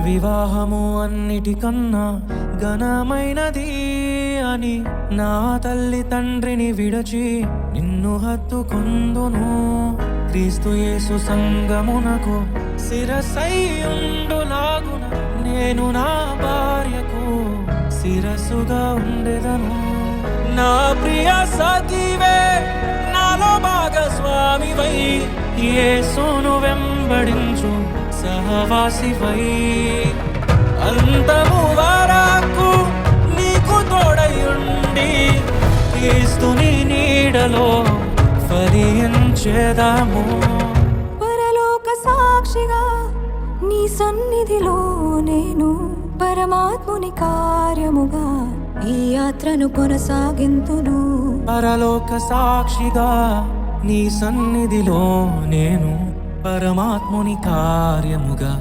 వివాహము అన్నిటికన్నా ఘనమైనది అని నా తల్లి తండ్రిని విడచి నిన్ను హత్తుకొందును. క్రీస్తు యేసు సంగమునకు శిరసైయుండులాగున నేను నా భార్యకు శిరస్సుగా ఉండెదను. నా ప్రియ సఖివే, నాలో భాగస్వామివై యేసును వెంబడించు సహవాసివై అంతము వరకు నీకు తోడయుండి క్రీస్తుని నీడలో ఫలించెదము. పరలోక సాక్షిగా నీ సన్నిధిలో నేను పరమాత్ముని కార్యముగా ఈ యాత్రను కొనసాగింతును. పరలోక సాక్షిగా నీ సన్నిధిలో నేను పరమాత్ముని కార్యముగా